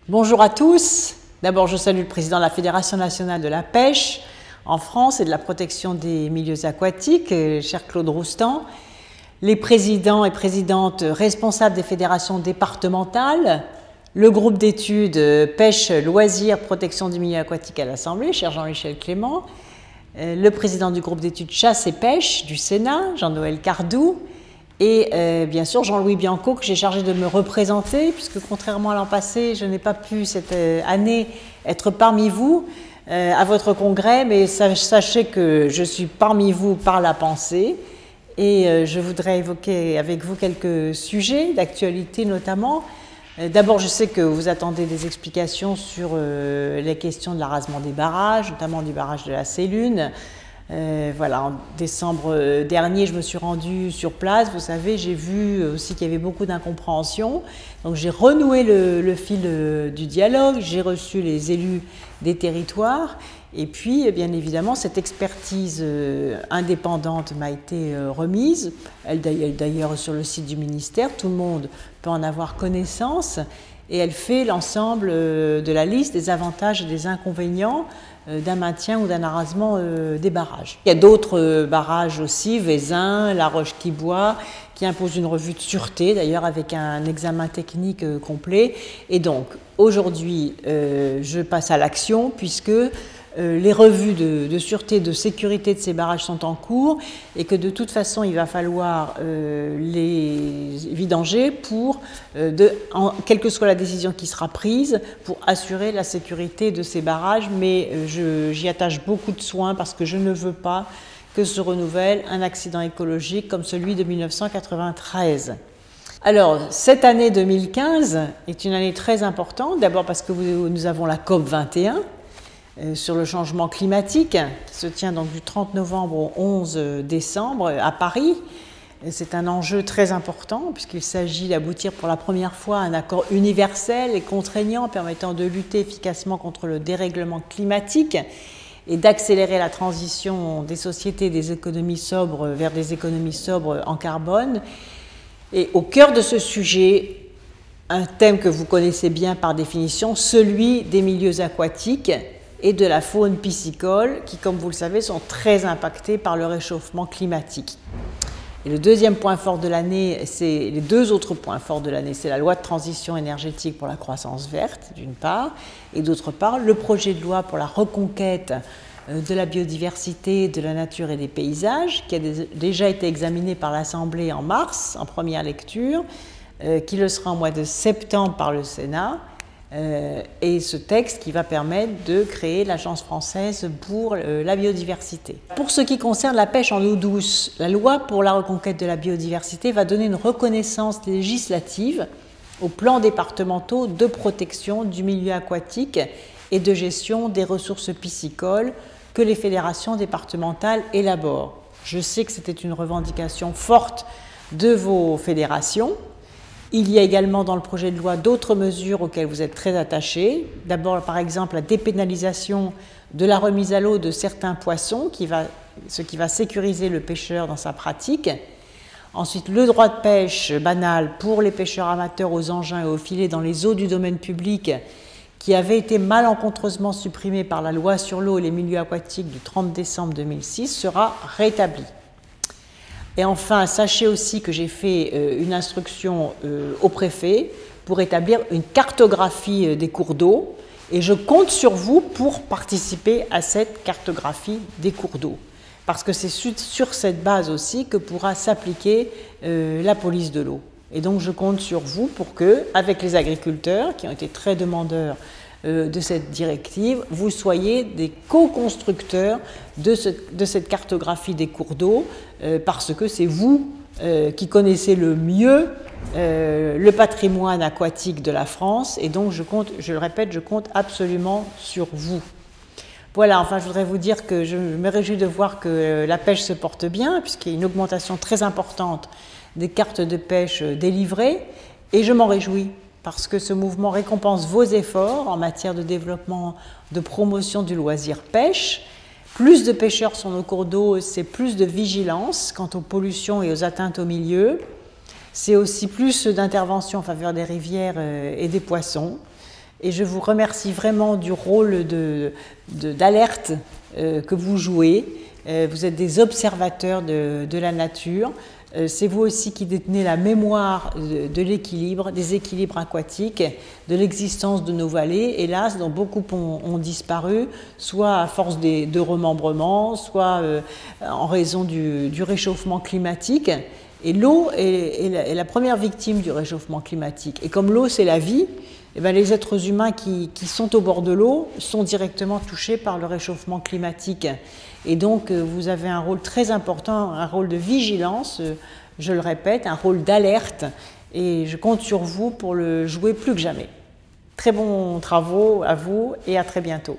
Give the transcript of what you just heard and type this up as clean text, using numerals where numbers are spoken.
Bonjour à tous. D'abord, je salue le président de la Fédération nationale de la pêche en France et de la protection des milieux aquatiques, cher Claude Roustan, les présidents et présidentes responsables des fédérations départementales, le groupe d'études pêche, loisirs, protection des milieux aquatiques à l'Assemblée, cher Jean-Michel Clément, le président du groupe d'études chasse et pêche du Sénat, Jean-Noël Cardou, et bien sûr Jean-Louis Bianco, que j'ai chargé de me représenter, puisque contrairement à l'an passé, je n'ai pas pu cette année être parmi vous à votre congrès, mais sachez que je suis parmi vous par la pensée, et je voudrais évoquer avec vous quelques sujets d'actualité notamment. D'abord, je sais que vous attendez des explications sur les questions de l'arasement des barrages, notamment du barrage de la Sélune. Voilà, en décembre dernier, je me suis rendue sur place. Vous savez, j'ai vu aussi qu'il y avait beaucoup d'incompréhension. Donc, j'ai renoué le fil du dialogue. J'ai reçu les élus des territoires. Et puis, bien évidemment, cette expertise indépendante m'a été remise. Elle est d'ailleurs sur le site du ministère. Tout le monde peut en avoir connaissance. Et elle fait l'ensemble de la liste des avantages et des inconvénients d'un maintien ou d'un arasement des barrages. Il y a d'autres barrages aussi, Vézins, La Roche-qui-Boit, qui imposent une revue de sûreté, d'ailleurs avec un examen technique complet. Et donc, aujourd'hui, je passe à l'action, puisque les revues de sûreté, de sécurité de ces barrages sont en cours et que de toute façon, il va falloir les vidanger pour, quelle que soit la décision qui sera prise, pour assurer la sécurité de ces barrages. Mais j'y attache beaucoup de soin parce que je ne veux pas que se renouvelle un accident écologique comme celui de 1993. Alors, cette année 2015 est une année très importante, d'abord parce que nous avons la COP 21, sur le changement climatique, qui se tient donc du 30 novembre au 11 décembre à Paris. C'est un enjeu très important puisqu'il s'agit d'aboutir pour la première fois à un accord universel et contraignant permettant de lutter efficacement contre le dérèglement climatique et d'accélérer la transition des sociétés des économies sobres vers des économies sobres en carbone. Et au cœur de ce sujet, un thème que vous connaissez bien par définition, celui des milieux aquatiques et de la faune piscicole qui, comme vous le savez, sont très impactés par le réchauffement climatique. Et le deuxième point fort de l'année, c'est les deux autres points forts de l'année, c'est la loi de transition énergétique pour la croissance verte, d'une part, et d'autre part, le projet de loi pour la reconquête de la biodiversité, de la nature et des paysages, qui a déjà été examiné par l'Assemblée en mars, en première lecture, qui le sera en mois de septembre par le Sénat, et ce texte qui va permettre de créer l'Agence française pour la biodiversité. Pour ce qui concerne la pêche en eau douce, la loi pour la reconquête de la biodiversité va donner une reconnaissance législative aux plans départementaux de protection du milieu aquatique et de gestion des ressources piscicoles que les fédérations départementales élaborent. Je sais que c'était une revendication forte de vos fédérations. Il y a également dans le projet de loi d'autres mesures auxquelles vous êtes très attachés. D'abord, par exemple, la dépénalisation de la remise à l'eau de certains poissons, ce qui va sécuriser le pêcheur dans sa pratique. Ensuite, le droit de pêche banal pour les pêcheurs amateurs aux engins et aux filets dans les eaux du domaine public, qui avait été malencontreusement supprimé par la loi sur l'eau et les milieux aquatiques du 30 décembre 2006, sera rétabli. Et enfin, sachez aussi que j'ai fait une instruction au préfet pour établir une cartographie des cours d'eau et je compte sur vous pour participer à cette cartographie des cours d'eau. Parce que c'est sur cette base aussi que pourra s'appliquer la police de l'eau. Et donc je compte sur vous pour que, avec les agriculteurs qui ont été très demandeurs de cette directive, vous soyez des co-constructeurs de cette cartographie des cours d'eau, parce que c'est vous qui connaissez le mieux le patrimoine aquatique de la France, et donc je le répète, je compte absolument sur vous. Voilà, enfin je voudrais vous dire que je me réjouis de voir que la pêche se porte bien, puisqu'il y a une augmentation très importante des cartes de pêche délivrées, et je m'en réjouis, parce que ce mouvement récompense vos efforts en matière de développement, de promotion du loisir pêche. Plus de pêcheurs sur nos cours d'eau, c'est plus de vigilance quant aux pollutions et aux atteintes au milieu. C'est aussi plus d'intervention en faveur des rivières et des poissons. Et je vous remercie vraiment du rôle d'alerte que vous jouez. Vous êtes des observateurs de la nature. C'est vous aussi qui détenez la mémoire de l'équilibre, des équilibres aquatiques, de l'existence de nos vallées, hélas, dont beaucoup ont disparu, soit à force de remembrement, soit en raison du réchauffement climatique. Et l'eau est la première victime du réchauffement climatique. Et comme l'eau, c'est la vie, eh bien, les êtres humains qui sont au bord de l'eau sont directement touchés par le réchauffement climatique. Et donc, vous avez un rôle très important, un rôle de vigilance, je le répète, un rôle d'alerte. Et je compte sur vous pour le jouer plus que jamais. Très bons travaux à vous et à très bientôt.